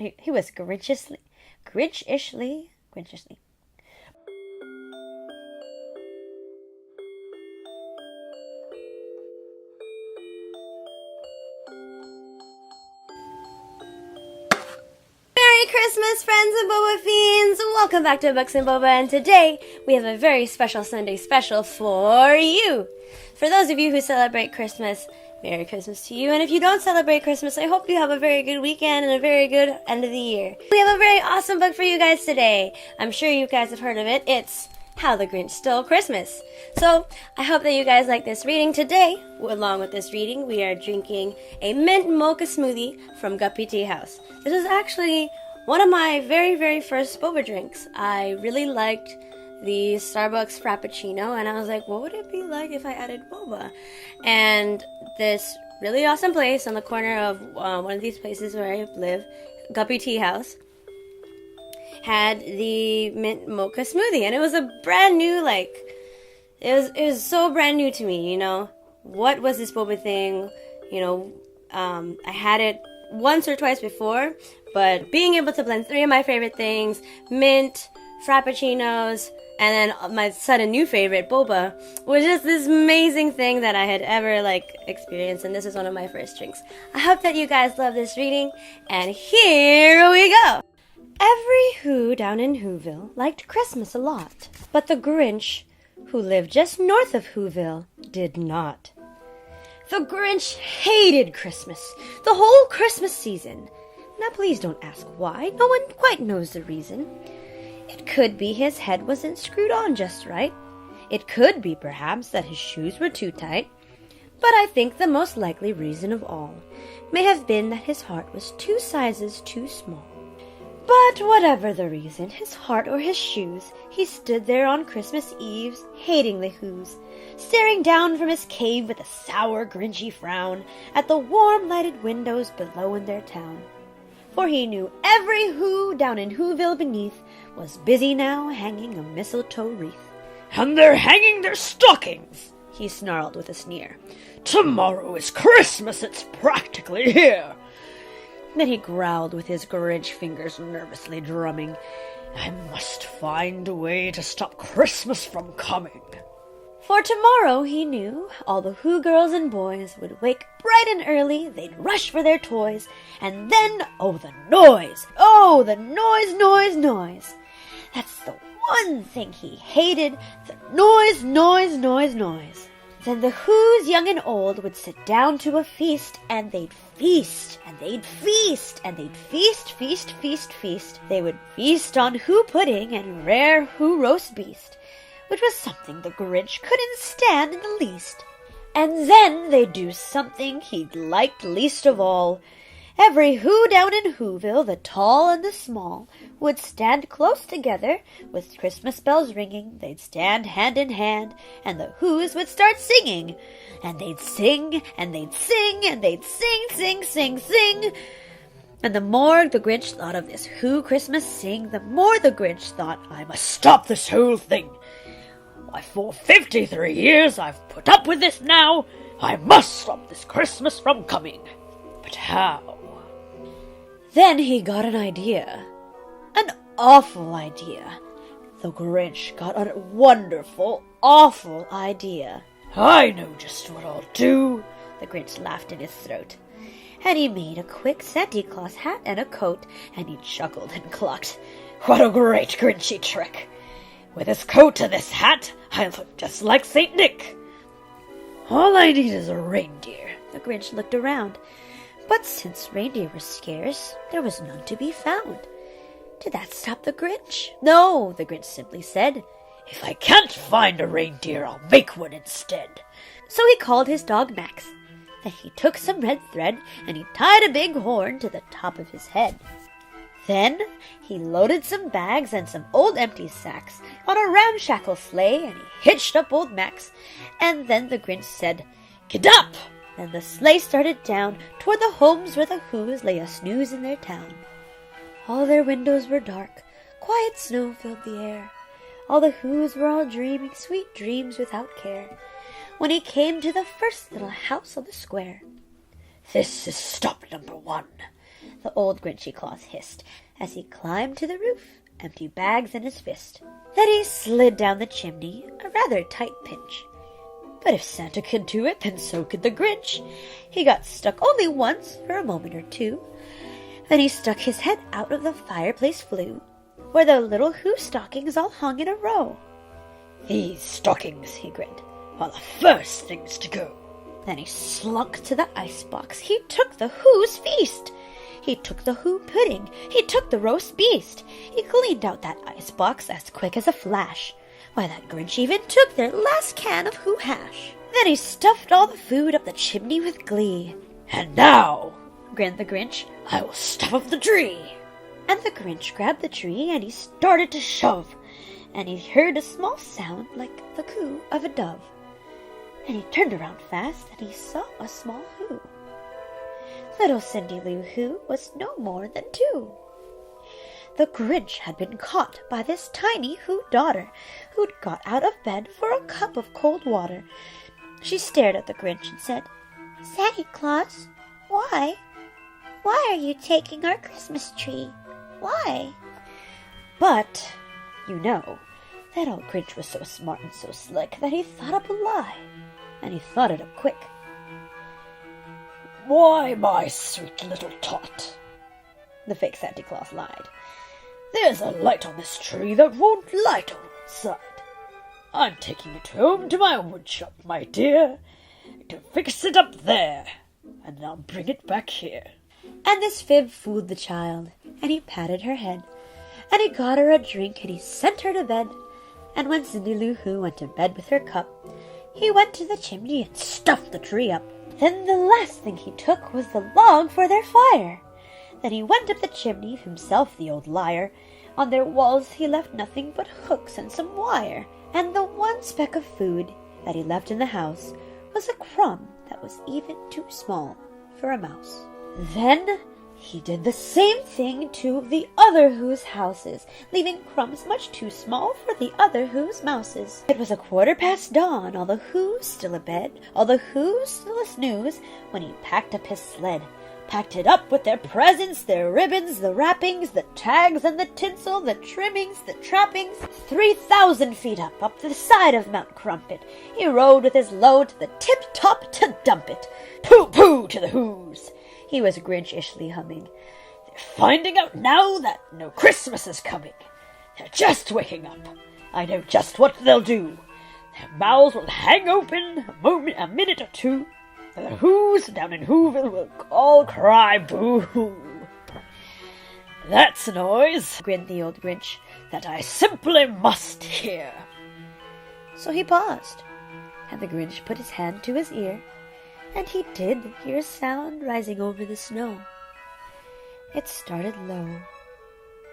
he was Grinchishly. Merry Christmas, friends and Boba fiends! Welcome back to Books and Boba, and today we have a very special Sunday special for you. For those of you who celebrate Christmas, Merry Christmas to you, and if you don't celebrate Christmas, I hope you have a very good weekend and a very good end of the year. We have a very awesome book for you guys today. I'm sure you guys have heard of it. It's How the Grinch Stole Christmas. So, I hope that you guys like this reading. Today, along with this reading, we are drinking a mint mocha smoothie from Guppy Teahouse. This is actually one of my very, very first boba drinks. I really liked the Starbucks Frappuccino, and I was like, what would it be like if I added boba? And this really awesome place on the corner of one of these places where I live, Guppy Teahouse, had the mint mocha smoothie, and it was a brand new, it was so brand new to me, you know. What was this boba thing? You know, I had it once or twice before, but being able to blend three of my favorite things, mint, frappuccinos, and then my sudden new favorite, boba, was just this amazing thing that I had ever, experienced, and this is one of my first drinks. I hope that you guys love this reading, and here we go! Every Who down in Whoville liked Christmas a lot, but the Grinch, who lived just north of Whoville, did not. The Grinch hated Christmas, the whole Christmas season. Now please don't ask why, no one quite knows the reason. It could be his head wasn't screwed on just right. It could be, perhaps, that his shoes were too tight. But I think the most likely reason of all may have been that his heart was 2 sizes too small. But whatever the reason, his heart or his shoes, he stood there on Christmas Eves, hating the Whos, staring down from his cave with a sour, grinchy frown at the warm, lighted windows below in their town. For he knew every Who down in Whoville beneath was busy now hanging a mistletoe wreath. "And they're hanging their stockings," he snarled with a sneer. "Tomorrow is Christmas, it's practically here." Then he growled with his Grinch fingers nervously drumming. "I must find a way to stop Christmas from coming." For tomorrow, he knew, all the Who girls and boys would wake bright and early, they'd rush for their toys, and then, oh, the noise! Oh, the noise, noise, noise! That's the one thing he hated, the noise, noise, noise, noise. Then the Whos, young and old, would sit down to a feast, and they'd feast, and they'd feast, and they'd feast, feast, feast, feast. They would feast on Who pudding and rare Who roast beast, which was something the Grinch couldn't stand in the least. And then they'd do something he liked least of all. Every Who down in Whoville, the tall and the small, would stand close together, with Christmas bells ringing. They'd stand hand in hand, and the Whos would start singing. And they'd sing, and they'd sing, and they'd sing, sing, sing, sing. And the more the Grinch thought of this Who Christmas sing, the more the Grinch thought, I must stop this whole thing. Why, for 53 years I've put up with this now. I must stop this Christmas from coming. But how? Then he got an idea. An awful idea. The Grinch got a wonderful, awful idea. "I know just what I'll do," the Grinch laughed in his throat. And he made a quick Santa Claus hat and a coat, and he chuckled and clucked. "What a great Grinchy trick! With this coat and this hat, I look just like Saint Nick. All I need is a reindeer." The Grinch looked around, but since reindeer were scarce, there was none to be found. Did that stop the Grinch? No, the Grinch simply said, "If I can't find a reindeer, I'll make one instead." So he called his dog Max. Then he took some red thread, and he tied a big horn to the top of his head. Then he loaded some bags and some old empty sacks on a ramshackle sleigh, and he hitched up old Max. And then the Grinch said, "Get up!" And the sleigh started down toward the homes where the Whos lay a-snooze in their town. All their windows were dark, quiet snow filled the air. All the Whos were all dreaming sweet dreams without care, when he came to the first little house on the square. "This is stop number 1. the old Grinchy Claus hissed, as he climbed to the roof, empty bags in his fist. Then he slid down the chimney, a rather tight pinch. But if Santa could do it, then so could the Grinch. He got stuck only once for a moment or two. Then he stuck his head out of the fireplace flue, where the little Who stockings all hung in a row. "These stockings," he grinned, "are the first things to go." Then he slunk to the icebox. He took the Who's feast. He took the Who pudding. He took the roast beast. He cleaned out that icebox as quick as a flash. Why, that Grinch even took their last can of Who hash. Then he stuffed all the food up the chimney with glee. "And now," grinned the Grinch, "I will stuff up the tree." and the Grinch grabbed the tree and he started to shove, and he heard a small sound like the coo of a dove. And he turned around fast and he saw a small Who. Little Cindy Lou Who was no more than 2. The Grinch had been caught by this tiny Who daughter, who'd got out of bed for a cup of cold water. She stared at the Grinch and said, "Santa Claus, why? Why are you taking our Christmas tree? Why?" But, you know, that old Grinch was so smart and so slick that he thought up a lie, and he thought it up quick. "Why, my sweet little tot," the fake Santa Claus lied, "there's a light on this tree that won't light on one side. I'm taking it home to my woodshop, my dear, to fix it up there, and then I'll bring it back here." And this fib fooled the child, and he patted her head, and he got her a drink, and he sent her to bed. And when Cindy Lou Who went to bed with her cup, he went to the chimney and stuffed the tree up. Then the last thing he took was the log for their fire. Then he went up the chimney, himself the old liar. On their walls he left nothing but hooks and some wire, and the one speck of food that he left in the house was a crumb that was even too small for a mouse. Then he did the same thing to the other Who's houses, leaving crumbs much too small for the other Who's mouses. It was 1/4 dawn, all the Who's still abed, all the Who's still a snooze, when he packed up his sled. Packed it up with their presents, their ribbons, the wrappings, the tags and the tinsel, the trimmings, the trappings. 3,000 feet up the side of Mount Crumpet, he rode with his load to the tip-top to dump it. "Pooh-pooh to the Who's," he was Grinch-ishly humming. "They're finding out now that no Christmas is coming. They're just waking up. I know just what they'll do. Their mouths will hang open a minute or two. And the Who's down in Whoville will all cry boo-hoo. That's a noise," grinned the old Grinch, "that I simply must hear." So he paused, and the Grinch put his hand to his ear, and he did hear a sound rising over the snow. It started low,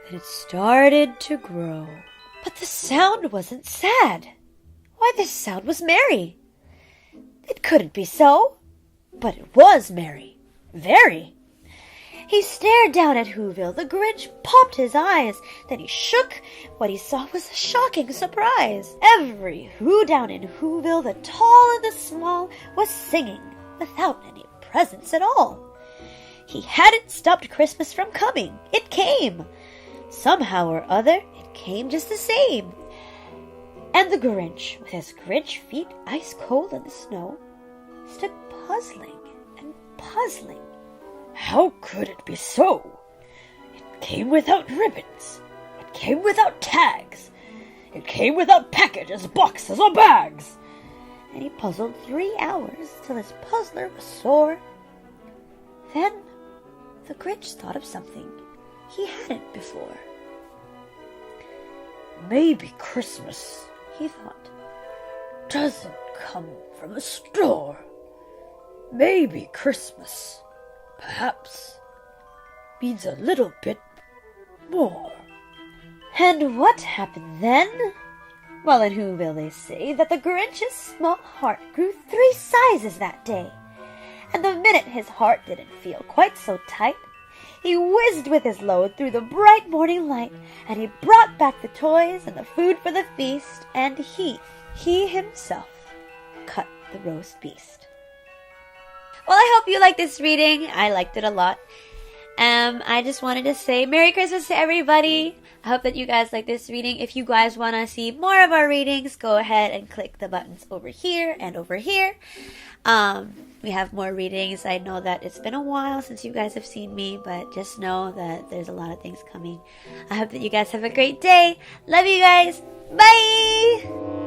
then it started to grow. But the sound wasn't sad. Why, this sound was merry. It couldn't be so. But it was merry. Very. He stared down at Whoville. The Grinch popped his eyes. Then he shook. What he saw was a shocking surprise. Every Who down in Whoville, the tall and the small, was singing without any presents at all. He hadn't stopped Christmas from coming. It came. Somehow or other, it came just the same. And the Grinch, with his Grinch feet ice cold in the snow, stood puzzling and puzzling. How could it be so? It came without ribbons. It came without tags. It came without packages, boxes, or bags. And he puzzled 3 hours till his puzzler was sore. Then the Grinch thought of something he hadn't before. Maybe Christmas, he thought, doesn't come from a store. Maybe Christmas, perhaps, means a little bit more. And what happened then? Well, in Whoville they say that the Grinch's small heart grew 3 sizes that day. And the minute his heart didn't feel quite so tight, he whizzed with his load through the bright morning light, and he brought back the toys and the food for the feast, and he himself cut the roast beast. Well, I hope you liked this reading. I liked it a lot. I just wanted to say Merry Christmas to everybody. I hope that you guys like this reading. If you guys want to see more of our readings, go ahead and click the buttons over here and over here. We have more readings. I know that it's been a while since you guys have seen me, but just know that there's a lot of things coming. I hope that you guys have a great day. Love you guys. Bye!